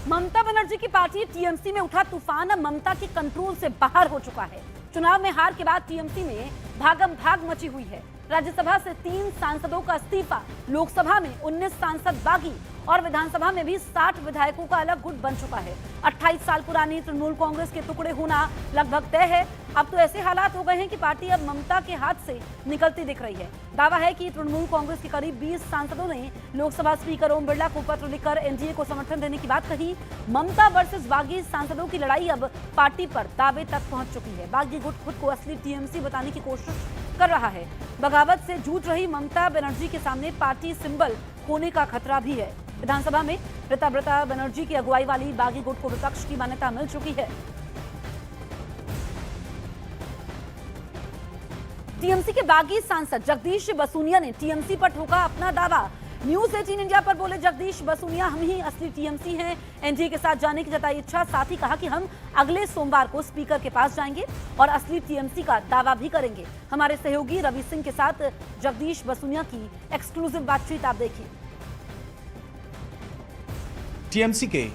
ममता बनर्जी की party TMC में उठा तूफान अब ममता के कंट्रोल से बाहर हो चुका है। चुनाव में हार के बाद टीएमसी में भागम भाग मची हुई है। राज्यसभा से 3 सांसदों का इस्तीफा, लोकसभा में 19 सांसद बागी और विधानसभा में भी 60 विधायकों का अलग गुट बन चुका है। 28 साल पुरानी तृणमूल कांग्रेस के टुकड़े होना लगभग तय है। अब तो ऐसे हालात हो गए हैं कि पार्टी अब ममता के हाथ से निकलती दिख रही है। दावा है कि तृणमूल कांग्रेस के करीब 20 सांसदों ने लोकसभा स्पीकर ओम बिरला को पत्र लिखकर एनडीए को समर्थन देने की बात कही। ममता वर्सेस बागी सांसदों की लड़ाई अब पार्टी पर दावे तक पहुंच चुकी है। बागी गुट खुद को असली टीएमसी बताने की कोशिश कर रहा है। बगावत से जूझ रही ममता बनर्जी के सामने पार्टी सिंबल होने का खतरा भी है। विधानसभा में रीता बनर्जी की अगुवाई वाली बागी गुट को विपक्ष की मान्यता मिल चुकी है। टीएमसी के बागी सांसद जगदीश बसूनिया ने टीएमसी पर ठोका अपना दावा। न्यूज 18 इंडिया पर बोले जगदीश बसूनिया, हम ही असली टीएमसी हैं। एनडीए के साथ जाने की जताई इच्छा, साथ ही कहा कि हम अगले सोमवार को स्पीकर के पास जाएंगे और असली टीएमसी का दावा भी करेंगे। हमारे सहयोगी रवि सिंह के साथ जगदीश बसूनिया की एक्सक्लूसिव बातचीत आप देखिए। टीएमसी के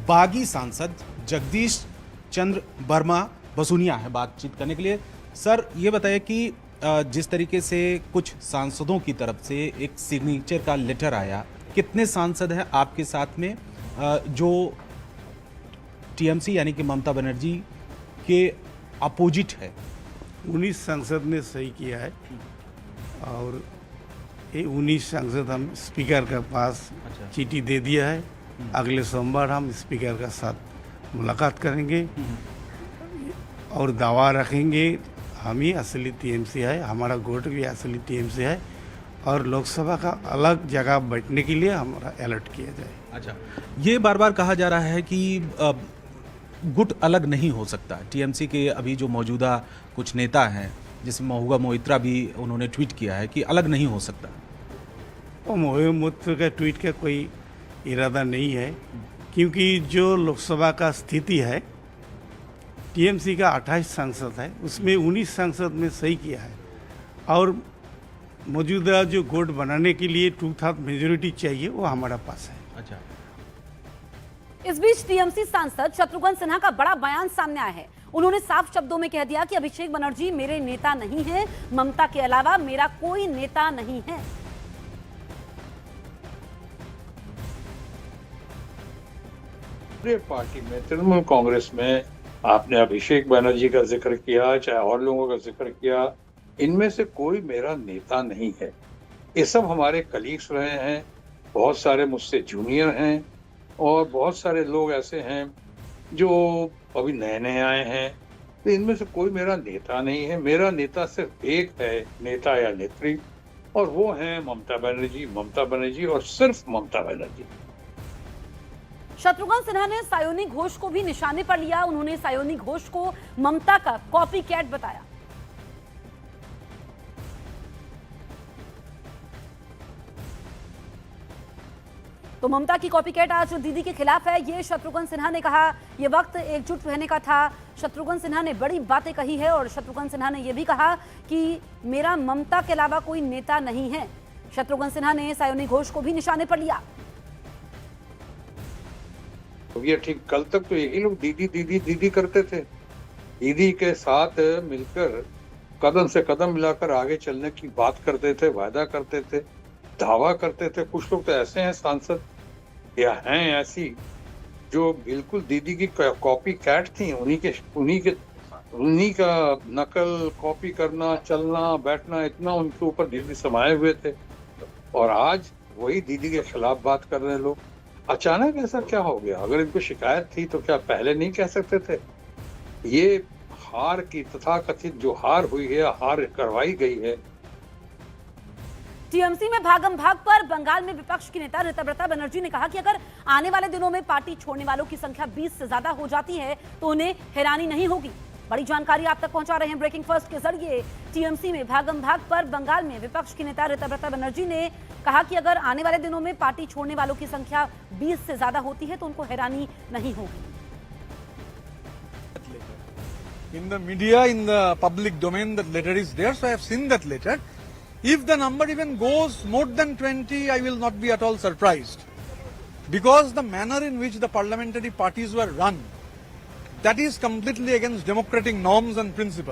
बागी सांसद जगदीश चंद्र वर्मा बसूनिया है बातचीत करने के लिए। सर, ये बताइए कि जिस तरीके से कुछ सांसदों की तरफ से एक सिग्नेचर का लेटर आया, कितने सांसद हैं आपके साथ में जो टीएमसी यानी कि ममता बनर्जी के अपोजिट है? 19 सांसद ने सही किया है और ये 19 सांसद हम स्पीकर के पास चिट्ठी दे दिया है। अगले सोमवार हम स्पीकर के साथ मुलाकात करेंगे और दावा रखेंगे हम ही असली टीएमसी है, हमारा गुट भी असली टीएमसी है और लोकसभा का अलग जगह बैठने के लिए हमारा अलर्ट किया जाए। अच्छा, ये बार बार कहा जा रहा है कि गुट अलग नहीं हो सकता। टीएमसी के अभी जो मौजूदा कुछ नेता हैं, जिसमें महुआ मोइत्रा भी उन्होंने ट्वीट किया है कि अलग नहीं हो सकता। वो महुआ मोइत्रा का ट्वीट का कोई इरादा नहीं है, क्योंकि जो लोकसभा का स्थिति है, टीएमसी का 28 सांसद है, उसमें 19 सांसद ने सही किया है और मौजूदा जो गुट बनाने के लिए 2/3 मेजोरिटी चाहिए, वो हमारा पास है। अच्छा, इस बीच टीएमसी सांसद शत्रुघ्न सिन्हा का बड़ा बयान सामने आया है। उन्होंने साफ शब्दों में कह दिया कि अभिषेक बनर्जी मेरे नेता नहीं है, ममता के अलावा मेरा कोई नेता नहीं है। पार्टी में तृणमूल कांग्रेस में आपने अभिषेक बनर्जी का जिक्र किया, चाहे और लोगों का जिक्र किया, इनमें से कोई मेरा नेता नहीं है। ये सब हमारे कलीग्स रहे हैं, बहुत सारे मुझसे जूनियर हैं और बहुत सारे लोग ऐसे हैं जो अभी नए नए आए हैं। तो इनमें से कोई मेरा नेता नहीं है। मेरा नेता सिर्फ एक है, नेता या नेत्री, और वो है ममता बनर्जी और सिर्फ ममता बनर्जी। शत्रुघ्न सिन्हा ने सायोनी घोष को भी निशाने पर लिया। उन्होंने सायोनी घोष को ममता का कॉपी कैट बताया। तो ममता की कॉपी कैट आज दीदी के खिलाफ है, ये शत्रुघ्न सिन्हा ने कहा। ये वक्त एकजुट रहने का था। शत्रुघ्न सिन्हा ने बड़ी बातें कही है और शत्रुघ्न सिन्हा ने यह भी कहा कि मेरा ममता के अलावा कोई नेता नहीं है। शत्रुघ्न सिन्हा ने सायोनी घोष को भी निशाने पर लिया। ये ठीक, कल तक तो यही लोग दीदी दीदी दीदी करते थे। दीदी के साथ मिलकर कदम से कदम मिलाकर आगे चलने की बात करते थे, वादा करते थे, दावा करते थे। कुछ लोग तो ऐसे हैं सांसद या हैं ऐसी जो बिल्कुल दीदी की कॉपी कैट थी। उन्हीं का नकल कॉपी करना, चलना बैठना, इतना उनके ऊपर दीदी समाये हुए थे। और आज वही दीदी के खिलाफ बात कर रहे हैं लोग। अचानक ऐसा क्या हो गया? अगर इनको शिकायत थी तो क्या पहले नहीं कह सकते थे? ये हार की तथाकथित जो हार हुई है, हार करवाई गई है। टीएमसी में भागम भाग पर बंगाल में विपक्ष की नेता रीता बनर्जी ने कहा कि अगर आने वाले दिनों में पार्टी छोड़ने वालों की संख्या 20 से ज्यादा हो जाती है तो उन्हें हैरानी नहीं होगी। बड़ी जानकारी आप तक पहुंचा रहे हैं ब्रेकिंग फर्स्ट के जरिए। टीएमसी में भागम भाग पर बंगाल में विपक्ष की नेता रीता बनर्जी ने कहा कि अगर आने वाले दिनों में पार्टी छोड़ने वालों की संख्या 20 से ज्यादा होती है तो उनको हैरानी नहीं होगी। In the media, in the public domain, that letter is there, so I have seen that letter. If the number even goes more than 20, I will not be at all surprised. Because the manner in which the parliamentary parties were run, that is completely against democratic norms and principles.